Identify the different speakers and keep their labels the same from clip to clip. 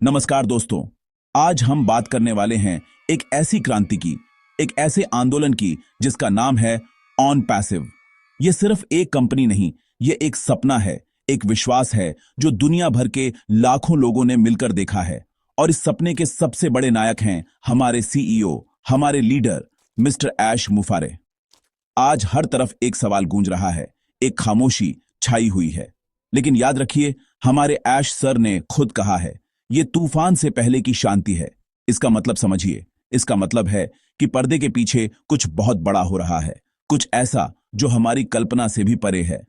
Speaker 1: नमस्कार दोस्तों। आज हम बात करने वाले हैं एक ऐसी क्रांति की, एक ऐसे आंदोलन की जिसका नाम है ऑन पैसिव। यह सिर्फ एक कंपनी नहीं, यह एक सपना है, एक विश्वास है जो दुनिया भर के लाखों लोगों ने मिलकर देखा है। और इस सपने के सबसे बड़े नायक हैं हमारे सीईओ, हमारे लीडर मिस्टर ऐश मुफारे। आज हर तरफ एक सवाल गूंज रहा है, एक खामोशी छाई हुई है। लेकिन याद रखिए, हमारे ऐश सर ने खुद कहा है, ये तूफान से पहले की शांति है। इसका मतलब समझिए, इसका मतलब है कि पर्दे के पीछे कुछ बहुत बड़ा हो रहा है, कुछ ऐसा जो हमारी कल्पना से भी परे है।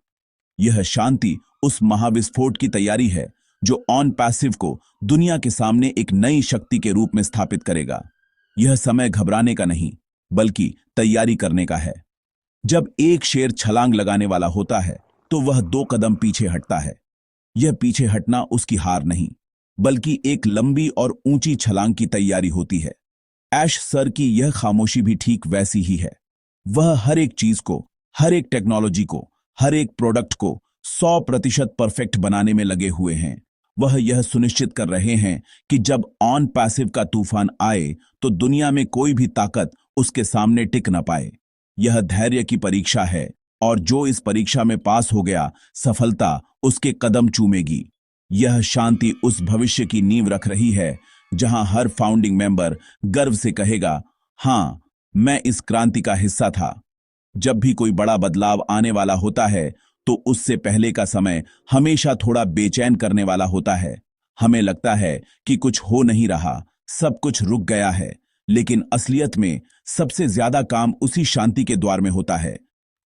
Speaker 1: यह शांति उस महाविस्फोट की तैयारी है जो ऑन पैसिव को दुनिया के सामने एक नई शक्ति के रूप में स्थापित करेगा। यह समय घबराने का नहीं, बल्कि तैयारी करने का है। जब एक शेर छलांग लगाने वाला होता है तो वह 2 कदम पीछे हटता है। यह पीछे हटना उसकी हार नहीं, बल्कि एक लंबी और ऊंची छलांग की तैयारी होती है। ऐश सर की यह खामोशी भी ठीक वैसी ही है। वह हर एक चीज को, हर एक टेक्नोलॉजी को, हर एक प्रोडक्ट को 100% परफेक्ट बनाने में लगे हुए हैं। वह यह सुनिश्चित कर रहे हैं कि जब ऑन पैसिव का तूफान आए तो दुनिया में कोई भी ताकत उसके सामने टिक न पाए। यह धैर्य की परीक्षा है, और जो इस परीक्षा में पास हो गया, सफलता उसके कदम चूमेगी। यह शांति उस भविष्य की नींव रख रही है जहां हर फाउंडिंग मेंबर गर्व से कहेगा, हां, मैं इस क्रांति का हिस्सा था। जब भी कोई बड़ा बदलाव आने वाला होता है तो उससे पहले का समय हमेशा थोड़ा बेचैन करने वाला होता है। हमें लगता है कि कुछ हो नहीं रहा, सब कुछ रुक गया है। लेकिन असलियत में सबसे ज्यादा काम उसी शांति के द्वार में होता है।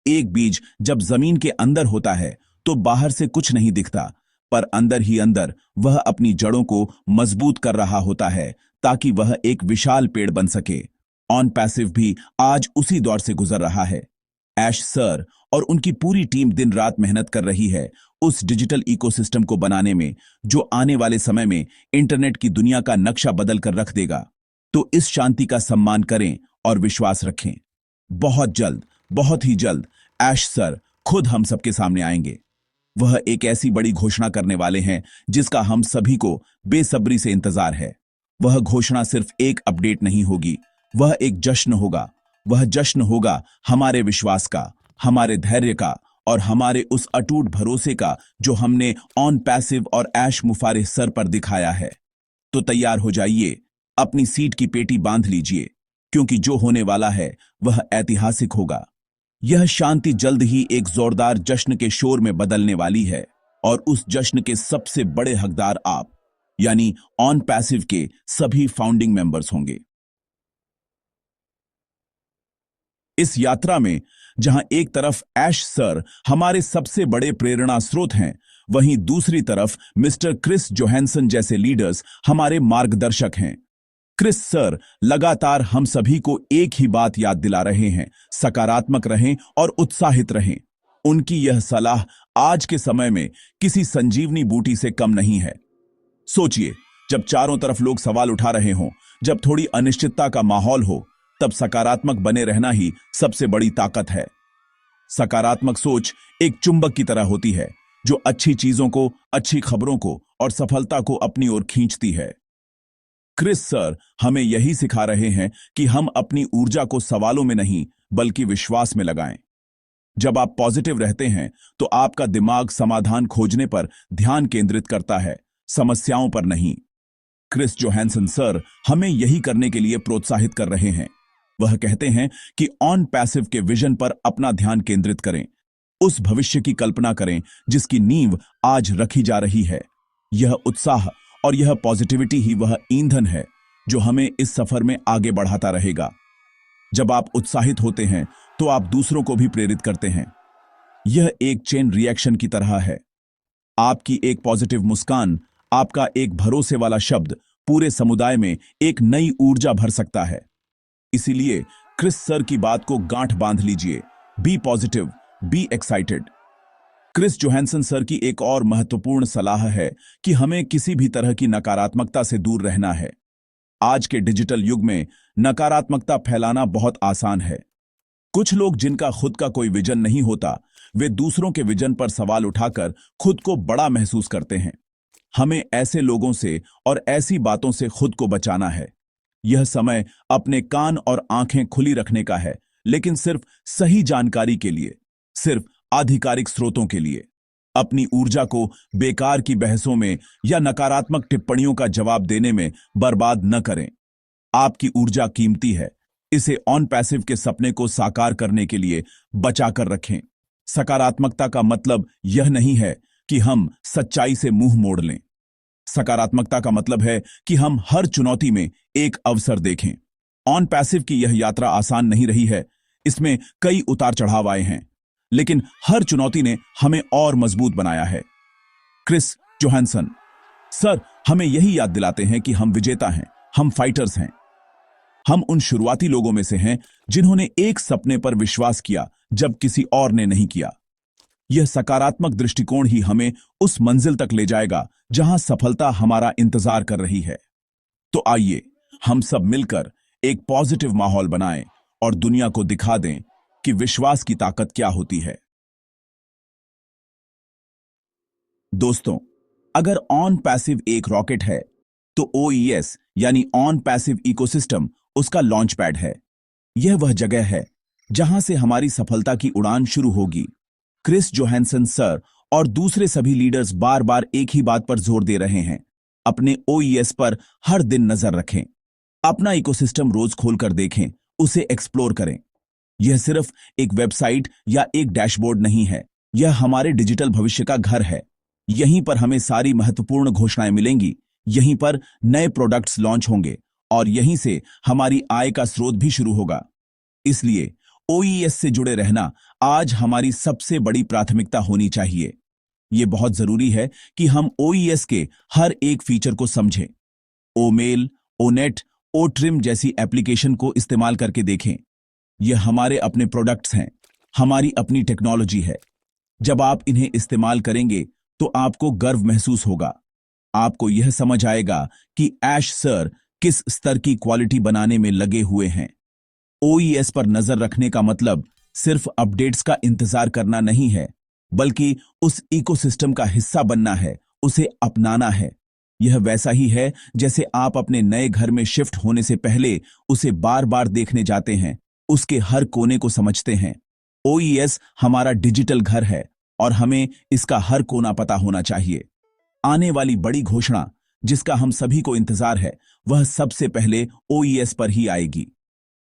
Speaker 1: एक बीज जब जमीन के अंदर होता है तो बाहर से कुछ नहीं दिखता, पर अंदर ही अंदर वह अपनी जड़ों को मजबूत कर रहा होता है ताकि वह एक विशाल पेड़ बन सके। ऑन पैसिव भी आज उसी दौर से गुजर रहा है। ऐश सर और उनकी पूरी टीम दिन रात मेहनत कर रही है उस डिजिटल इकोसिस्टम को बनाने में जो आने वाले समय में इंटरनेट की दुनिया का नक्शा बदल कर रख देगा। तो इस शांति का सम्मान करें और विश्वास रखें। बहुत जल्द, बहुत ही जल्द ऐश सर खुद हम सबके सामने आएंगे। वह एक ऐसी बड़ी घोषणा करने वाले हैं जिसका हम सभी को बेसब्री से इंतजार है। वह घोषणा सिर्फ एक अपडेट नहीं होगी, वह एक जश्न होगा। वह जश्न होगा हमारे विश्वास का, हमारे धैर्य का और हमारे उस अटूट भरोसे का जो हमने ऑन पैसिव और ऐश मुफारे सर पर दिखाया है। तो तैयार हो जाइए, अपनी सीट की पेटी बांध लीजिए, क्योंकि जो होने वाला है वह ऐतिहासिक होगा। यह शांति जल्द ही एक जोरदार जश्न के शोर में बदलने वाली है, और उस जश्न के सबसे बड़े हकदार आप, यानी ऑन पैसिव के सभी फाउंडिंग मेंबर्स होंगे। इस यात्रा में जहां एक तरफ ऐश सर हमारे सबसे बड़े प्रेरणा स्रोत हैं, वहीं दूसरी तरफ मिस्टर क्रिस जोहानसन जैसे लीडर्स हमारे मार्गदर्शक हैं। क्रिस सर लगातार हम सभी को एक ही बात याद दिला रहे हैं, सकारात्मक रहें और उत्साहित रहें। उनकी यह सलाह आज के समय में किसी संजीवनी बूटी से कम नहीं है। सोचिए, जब चारों तरफ लोग सवाल उठा रहे हों, जब थोड़ी अनिश्चितता का माहौल हो, तब सकारात्मक बने रहना ही सबसे बड़ी ताकत है। सकारात्मक सोच एक चुंबक की तरह होती है जो अच्छी चीजों को, अच्छी खबरों को और सफलता को अपनी ओर खींचती है। क्रिस सर हमें यही सिखा रहे हैं कि हम अपनी ऊर्जा को सवालों में नहीं, बल्कि विश्वास में लगाएं। जब आप पॉजिटिव रहते हैं तो आपका दिमाग समाधान खोजने पर ध्यान केंद्रित करता है, समस्याओं पर नहीं। क्रिस जोहानसन सर हमें यही करने के लिए प्रोत्साहित कर रहे हैं। वह कहते हैं कि ऑन पैसिव के विजन पर अपना ध्यान केंद्रित करें, उस भविष्य की कल्पना करें जिसकी नींव आज रखी जा रही है। यह उत्साह और यह पॉजिटिविटी ही वह ईंधन है जो हमें इस सफर में आगे बढ़ाता रहेगा। जब आप उत्साहित होते हैं तो आप दूसरों को भी प्रेरित करते हैं। यह एक चेन रिएक्शन की तरह है। आपकी एक पॉजिटिव मुस्कान, आपका एक भरोसे वाला शब्द पूरे समुदाय में एक नई ऊर्जा भर सकता है। इसीलिए क्रिस सर की बात को गांठ बांध लीजिए, be positive, be excited. Chris Johansson sir की एक और महत्वपूर्ण सलाह है कि हमें किसी भी तरह की नकारात्मकता से दूर रहना है। आज के डिजिटल युग में नकारात्मकता फैलाना बहुत आसान है। कुछ लोग जिनका खुद का कोई विजन नहीं होता, वे दूसरों के विजन पर सवाल उठाकर खुद को बड़ा महसूस करते हैं। हमें ऐसे लोगों से और ऐसी बातों से खुद को बचाना है। यह समय अपने कान और आंखें खुली रखने का है, लेकिन सिर्फ सही जानकारी के लिए, सिर्फ आधिकारिक स्रोतों के लिए। अपनी ऊर्जा को बेकार की बहसों में या नकारात्मक टिप्पणियों का जवाब देने में बर्बाद न करें। आपकी ऊर्जा कीमती है, इसे ऑन पैसिव के सपने को साकार करने के लिए बचाकर रखें। सकारात्मकता का मतलब यह नहीं है कि हम सच्चाई से मुंह मोड़ लें। सकारात्मकता का मतलब है कि हम हर चुनौती में एक अवसर देखें। ऑन पैसिव की यह यात्रा आसान नहीं रही है, इसमें कई उतार चढ़ाव आए हैं, लेकिन हर चुनौती ने हमें और मजबूत बनाया है। क्रिस जोहानसन सर हमें यही याद दिलाते हैं कि हम विजेता हैं, हम फाइटर्स हैं। हम उन शुरुआती लोगों में से हैं जिन्होंने एक सपने पर विश्वास किया जब किसी और ने नहीं किया। यह सकारात्मक दृष्टिकोण ही हमें उस मंजिल तक ले जाएगा जहां सफलता हमारा इंतजार कर रही है। तो आइए हम सब मिलकर एक पॉजिटिव माहौल बनाएं और दुनिया को दिखा दें कि विश्वास की ताकत क्या होती है। दोस्तों, अगर ऑन पैसिव एक रॉकेट है, तो OES यानी ऑन पैसिव इकोसिस्टम उसका लॉन्च पैड है। यह वह जगह है जहां से हमारी सफलता की उड़ान शुरू होगी। क्रिस जोहानसन सर और दूसरे सभी लीडर्स बार बार एक ही बात पर जोर दे रहे हैं, अपने OES पर हर दिन नजर रखें। अपना इकोसिस्टम रोज खोलकर देखें, उसे एक्सप्लोर करें। यह सिर्फ एक वेबसाइट या एक डैशबोर्ड नहीं है, यह हमारे डिजिटल भविष्य का घर है। यहीं पर हमें सारी महत्वपूर्ण घोषणाएं मिलेंगी, यहीं पर नए प्रोडक्ट्स लॉन्च होंगे और यहीं से हमारी आय का स्रोत भी शुरू होगा। इसलिए OES से जुड़े रहना आज हमारी सबसे बड़ी प्राथमिकता होनी चाहिए। यह बहुत जरूरी है कि हम OES के हर एक फीचर को समझें। ओमेल, ओनेट, ओट्रिम जैसी एप्लीकेशन को इस्तेमाल करके देखें। यह हमारे अपने प्रोडक्ट्स हैं, हमारी अपनी टेक्नोलॉजी है। जब आप इन्हें इस्तेमाल करेंगे तो आपको गर्व महसूस होगा। आपको यह समझ आएगा कि ऐश सर किस स्तर की क्वालिटी बनाने में लगे हुए हैं। OES पर नजर रखने का मतलब सिर्फ अपडेट्स का इंतजार करना नहीं है, बल्कि उस इकोसिस्टम का हिस्सा बनना है, उसे अपनाना है। यह वैसा ही है जैसे आप अपने नए घर में शिफ्ट होने से पहले उसे बार बार देखने जाते हैं, उसके हर कोने को समझते हैं। OES हमारा डिजिटल घर है और हमें इसका हर कोना पता होना चाहिए। आने वाली बड़ी घोषणा जिसका हम सभी को इंतजार है, वह सबसे पहले OES पर ही आएगी।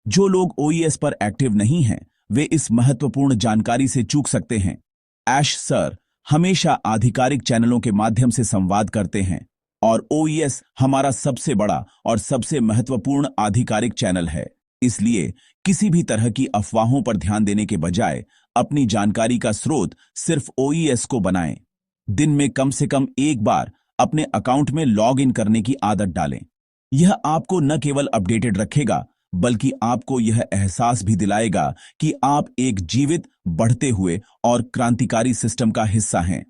Speaker 1: जो लोग OES पर एक्टिव नहीं हैं, वे इस महत्वपूर्ण जानकारी से चूक सकते हैं। ऐश सर हमेशा आधिकारिक चैनलों के माध्यम से संवाद करते हैं और OES हमारा सबसे बड़ा और सबसे महत्वपूर्ण आधिकारिक चैनल है। इसलिए किसी भी तरह की अफवाहों पर ध्यान देने के बजाय अपनी जानकारी का स्रोत सिर्फ OES को बनाएं। दिन में कम से कम एक बार अपने अकाउंट में लॉग इन करने की आदत डालें। यह आपको न केवल अपडेटेड रखेगा, बल्कि आपको यह एहसास भी दिलाएगा कि आप एक जीवित, बढ़ते हुए और क्रांतिकारी सिस्टम का हिस्सा हैं।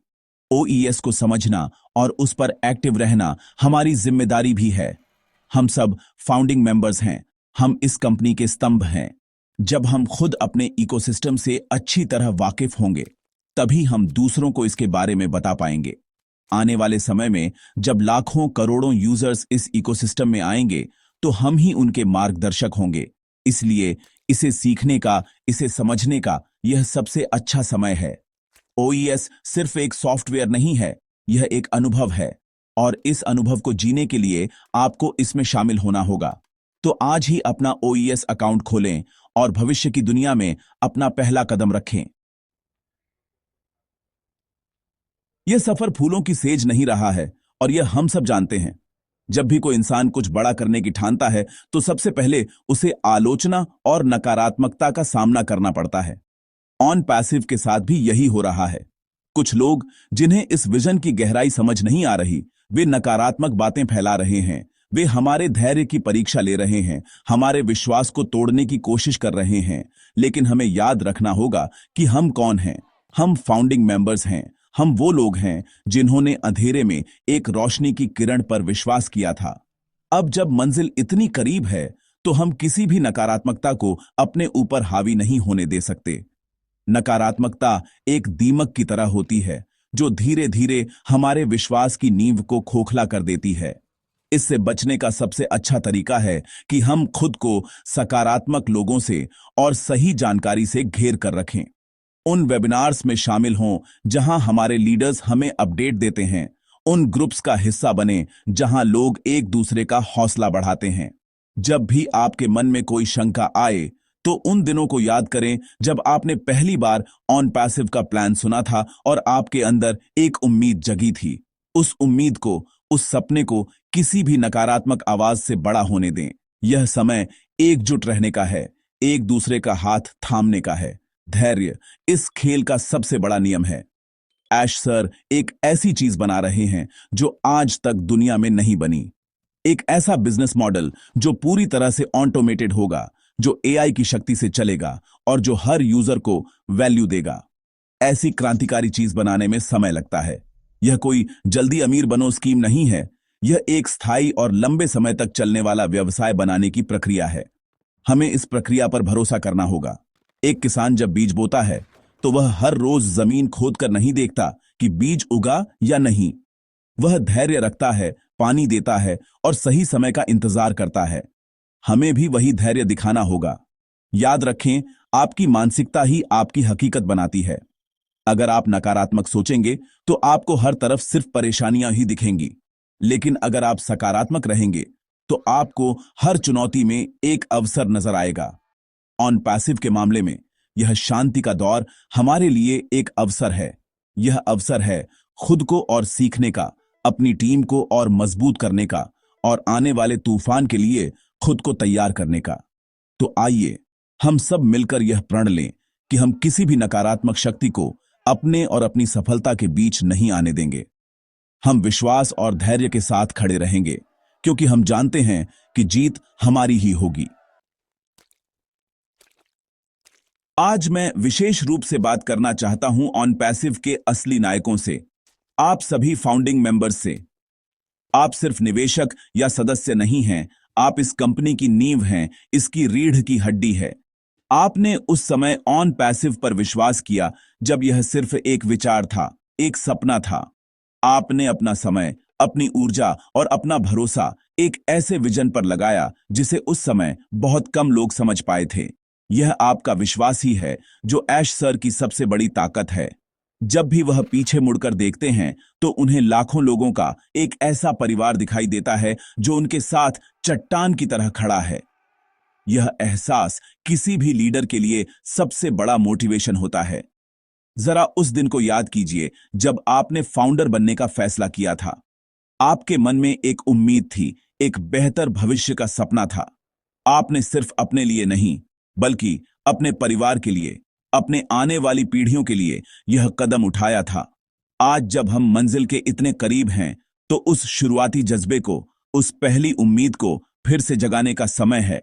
Speaker 1: OES को समझना और उस पर एक्टिव रहना हमारी जिम्मेदारी भी है। हम सब फाउंडिंग मेंबर्स हैं, हम इस कंपनी के स्तंभ हैं। जब हम खुद अपने इकोसिस्टम से अच्छी तरह वाकिफ होंगे, तभी हम दूसरों को इसके बारे में बता पाएंगे। आने वाले समय में जब लाखों करोड़ों यूजर्स इस इकोसिस्टम में आएंगे, तो हम ही उनके मार्गदर्शक होंगे। इसलिए इसे सीखने का, इसे समझने का यह सबसे अच्छा समय है। OES सिर्फ एक सॉफ्टवेयर नहीं है, यह एक अनुभव है और इस अनुभव को जीने के लिए आपको इसमें शामिल होना होगा। तो आज ही अपना OES अकाउंट खोलें और भविष्य की दुनिया में अपना पहला कदम रखें। यह सफर फूलों की सेज नहीं रहा है और यह हम सब जानते हैं। जब भी कोई इंसान कुछ बड़ा करने की ठानता है, तो सबसे पहले उसे आलोचना और नकारात्मकता का सामना करना पड़ता है। ऑन पैसिव के साथ भी यही हो रहा है। कुछ लोग जिन्हें इस विजन की गहराई समझ नहीं आ रही, वे नकारात्मक बातें फैला रहे हैं। वे हमारे धैर्य की परीक्षा ले रहे हैं, हमारे विश्वास को तोड़ने की कोशिश कर रहे हैं। लेकिन हमें याद रखना होगा कि हम कौन हैं। हम फाउंडिंग मेंबर्स हैं। हम वो लोग हैं जिन्होंने अंधेरे में एक रोशनी की किरण पर विश्वास किया था। अब जब मंजिल इतनी करीब है, तो हम किसी भी नकारात्मकता को अपने ऊपर हावी नहीं होने दे सकते। नकारात्मकता एक दीमक की तरह होती है, जो धीरे धीरे हमारे विश्वास की नींव को खोखला कर देती है। इससे बचने का सबसे अच्छा तरीका है कि हम खुद को सकारात्मक लोगों से और सही जानकारी से घेर कर रखें। उन वेबिनार्स में शामिल हों जहां हमारे लीडर्स हमें अपडेट देते हैं। उन ग्रुप्स का हिस्सा बने जहां लोग एक दूसरे का हौसला बढ़ाते हैं। जब भी आपके मन में कोई शंका आए तो उन दिनों को याद करें जब आपने पहली बार ऑन पैसिव का प्लान सुना था और आपके अंदर एक उम्मीद जगी थी। उस उम्मीद को, उस सपने को किसी भी नकारात्मक आवाज से बड़ा होने दें। यह समय एकजुट रहने का है, एक दूसरे का हाथ थामने का है। धैर्य इस खेल का सबसे बड़ा नियम है। ऐश सर एक ऐसी चीज बना रहे हैं जो आज तक दुनिया में नहीं बनी। एक ऐसा बिजनेस मॉडल जो पूरी तरह से ऑटोमेटेड होगा, जो एआई की शक्ति से चलेगा और जो हर यूजर को वैल्यू देगा। ऐसी क्रांतिकारी चीज बनाने में समय लगता है। यह कोई जल्दी अमीर बनो स्कीम नहीं है। यह एक स्थायी और लंबे समय तक चलने वाला व्यवसाय बनाने की प्रक्रिया है। हमें इस प्रक्रिया पर भरोसा करना होगा। एक किसान जब बीज बोता है तो वह हर रोज जमीन खोदकर नहीं देखता कि बीज उगा या नहीं। वह धैर्य रखता है, पानी देता है और सही समय का इंतजार करता है। हमें भी वही धैर्य दिखाना होगा। याद रखें, आपकी मानसिकता ही आपकी हकीकत बनाती है। अगर आप नकारात्मक सोचेंगे तो आपको हर तरफ सिर्फ परेशानियां ही दिखेंगी, लेकिन अगर आप सकारात्मक रहेंगे तो आपको हर चुनौती में एक अवसर नजर आएगा। ऑन पैसिव के मामले में यह शांति का दौर हमारे लिए एक अवसर है। यह अवसर है खुद को और सीखने का, अपनी टीम को और मजबूत करने का, और आने वाले तूफान के लिए खुद को तैयार करने का। तो आइए हम सब मिलकर यह प्रण लें कि हम किसी भी नकारात्मक शक्ति को अपने और अपनी सफलता के बीच नहीं आने देंगे। हम विश्वास और धैर्य के साथ खड़े रहेंगे, क्योंकि हम जानते हैं कि जीत हमारी ही होगी। आज मैं विशेष रूप से बात करना चाहता हूं ऑन पैसिव के असली नायकों से, आप सभी फाउंडिंग मेंबर्स से। आप सिर्फ निवेशक या सदस्य नहीं हैं, आप इस कंपनी की नींव हैं, इसकी रीढ़ की हड्डी है। आपने उस समय ऑन पैसिव पर विश्वास किया जब यह सिर्फ एक विचार था, एक सपना था। आपने अपना समय, अपनी ऊर्जा और अपना भरोसा एक ऐसे विजन पर लगाया जिसे उस समय बहुत कम लोग समझ पाए थे। यह आपका विश्वास ही है जो ऐश सर की सबसे बड़ी ताकत है। जब भी वह पीछे मुड़कर देखते हैं तो उन्हें लाखों लोगों का एक ऐसा परिवार दिखाई देता है जो उनके साथ चट्टान की तरह खड़ा है। यह एहसास किसी भी लीडर के लिए सबसे बड़ा मोटिवेशन होता है। जरा उस दिन को याद कीजिए जब आपने फाउंडर बनने का फैसला किया था। आपके मन में एक उम्मीद थी, एक बेहतर भविष्य का सपना था। आपने सिर्फ अपने लिए नहीं, बल्कि अपने परिवार के लिए, अपने आने वाली पीढ़ियों के लिए यह कदम उठाया था। आज जब हम मंजिल के इतने करीब हैं तो उस शुरुआती जज्बे को, उस पहली उम्मीद को फिर से जगाने का समय है।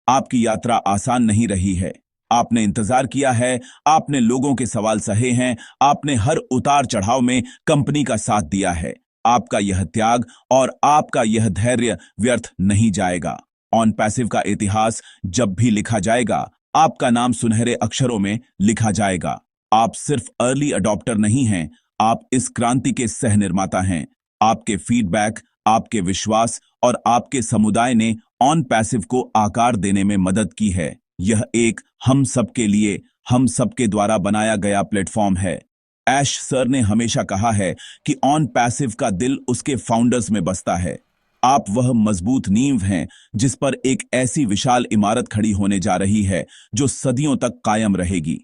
Speaker 1: आपकी यात्रा आसान नहीं रही है। आपने इंतजार किया है, आपने लोगों के सवाल सहे हैं, आपने हर उतार चढ़ाव में कंपनी का साथ दिया है। आपका यह त्याग और आपका यह धैर्य व्यर्थ नहीं जाएगा। ऑन पैसिव का इतिहास जब भी लिखा जाएगा, आपका नाम सुनहरे अक्षरों में लिखा जाएगा। आप सिर्फ अर्ली अडॉप्टर नहीं हैं, आप इस क्रांति के सह निर्माता हैं। आपके फीडबैक, आपके विश्वास और आपके समुदाय ने ऑन पैसिव को आकार देने में मदद की है। यह एक हम सबके लिए, हम सबके द्वारा बनाया गया प्लेटफॉर्म है। ऐश सर ने हमेशा कहा है कि ऑन पैसिव का दिल उसके फाउंडर्स में बसता है। आप वह मजबूत नींव हैं जिस पर एक ऐसी विशाल इमारत खड़ी होने जा रही है जो सदियों तक कायम रहेगी।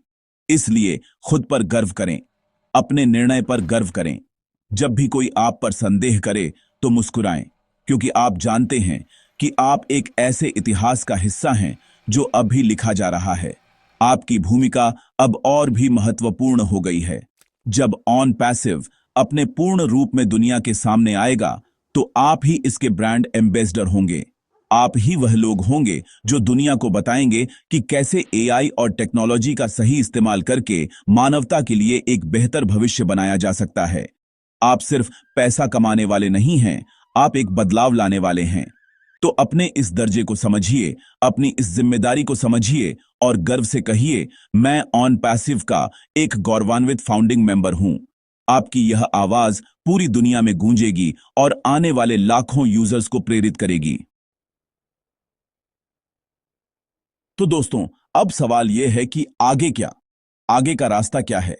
Speaker 1: इसलिए खुद पर गर्व करें, अपने निर्णय पर गर्व करें। जब भी कोई आप पर संदेह करे तो मुस्कुराएं, क्योंकि आप जानते हैं कि आप एक ऐसे इतिहास का हिस्सा हैं जो अभी लिखा जा रहा है। आपकी भूमिका अब और भी महत्वपूर्ण हो गई है। जब ऑन पैसिव अपने पूर्ण रूप में दुनिया के सामने आएगा तो आप ही इसके ब्रांड एम्बेसडर होंगे। आप ही वह लोग होंगे जो दुनिया को बताएंगे कि कैसे एआई और टेक्नोलॉजी का सही इस्तेमाल करके मानवता के लिए एक बेहतर भविष्य बनाया जा सकता है। आप सिर्फ पैसा कमाने वाले नहीं हैं, आप एक बदलाव लाने वाले हैं। तो अपने इस दर्जे को समझिए, अपनी इस जिम्मेदारी को समझिए और गर्व से कहिए, मैं ऑन पैसिव का एक गौरवान्वित फाउंडिंग मेंबर हूं। आपकी यह आवाज पूरी दुनिया में गूंजेगी और आने वाले लाखों यूजर्स को प्रेरित करेगी। तो दोस्तों, अब सवाल यह है कि आगे क्या? आगे का रास्ता क्या है?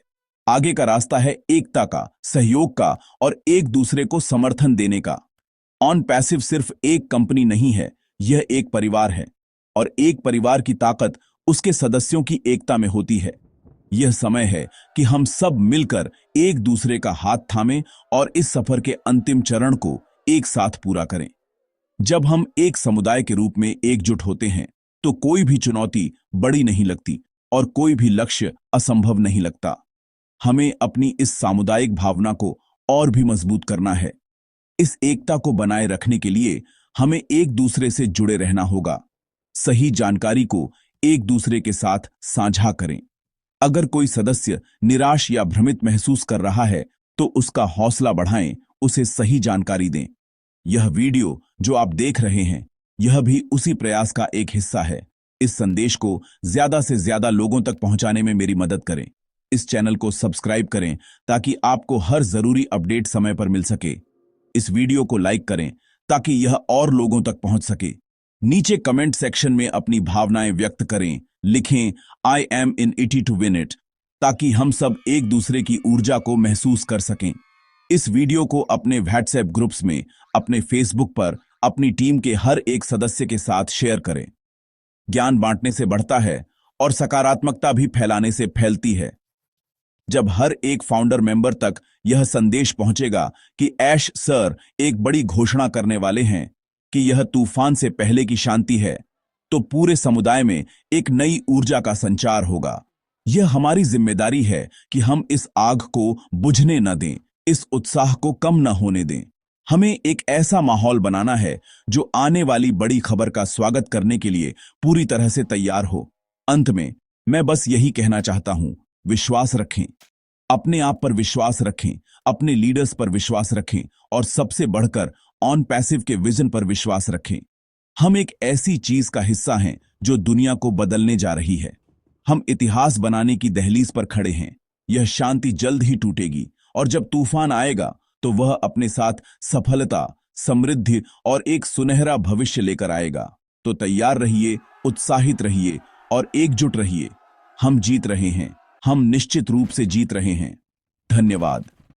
Speaker 1: आगे का रास्ता है एकता का, सहयोग का और एक दूसरे को समर्थन देने का। ऑन पैसिव सिर्फ एक कंपनी नहीं है, यह एक परिवार है और एक परिवार की ताकत उसके सदस्यों की एकता में होती है। यह समय है कि हम सब मिलकर एक दूसरे का हाथ थामें और इस सफर के अंतिम चरण को एक साथ पूरा करें। जब हम एक समुदाय के रूप में एकजुट होते हैं, तो कोई भी चुनौती बड़ी नहीं लगती और कोई भी लक्ष्य असंभव नहीं लगता। हमें अपनी इस सामुदायिक भावना को और भी मजबूत करना है। इस एकता को बनाए रखने के लिए हमें एक दूसरे से जुड़े रहना होगा। सही जानकारी को एक दूसरे के साथ साझा करें। अगर कोई सदस्य निराश या भ्रमित महसूस कर रहा है, तो उसका हौसला बढ़ाएं, उसे सही जानकारी दें। यह वीडियो जो आप देख रहे हैं, यह भी उसी प्रयास का एक हिस्सा है। इस संदेश को ज्यादा से ज्यादा लोगों तक पहुंचाने में मेरी मदद करें। इस चैनल को सब्सक्राइब करें ताकि आपको हर जरूरी अपडेट समय पर मिल सके। इस वीडियो को लाइक करें ताकि यह और लोगों तक पहुंच सके। नीचे कमेंट सेक्शन में अपनी भावनाएं व्यक्त करें। लिखें I am in it to win it, ताकि हम सब एक दूसरे की ऊर्जा को महसूस कर सकें। इस वीडियो को अपने व्हाट्सएप ग्रुप्स में, अपने फेसबुक पर अपनी टीम के हर एक सदस्य के साथ शेयर करें। ज्ञान बांटने से बढ़ता है और सकारात्मकता भी फैलाने से फैलती है। जब हर एक फाउंडर मेंबर तक यह संदेश पहुंचेगा कि ऐश सर एक बड़ी घोषणा करने वाले हैं कि यह तूफान से पहले की शांति है, तो पूरे समुदाय में एक नई ऊर्जा का संचार होगा। यह हमारी जिम्मेदारी है कि हम इस आग को बुझने न दें, इस उत्साह को कम न होने दें। हमें एक ऐसा माहौल बनाना है जो आने वाली बड़ी खबर का स्वागत करने के लिए पूरी तरह से तैयार हो। अंत में मैं बस यही कहना चाहता हूं, विश्वास रखें, अपने आप पर विश्वास रखें, अपने लीडर्स पर विश्वास रखें और सबसे बढ़कर ऑन पैसिव के विजन पर विश्वास रखें। हम एक ऐसी चीज का हिस्सा हैं जो दुनिया को बदलने जा रही है। हम इतिहास बनाने की दहलीज पर खड़े हैं। यह शांति जल्द ही टूटेगी और जब तूफान आएगा तो वह अपने साथ सफलता, समृद्धि और एक सुनहरा भविष्य लेकर आएगा। तो तैयार रहिए, उत्साहित रहिए और एकजुट रहिए। हम जीत रहे हैं, हम निश्चित रूप से जीत रहे हैं। धन्यवाद।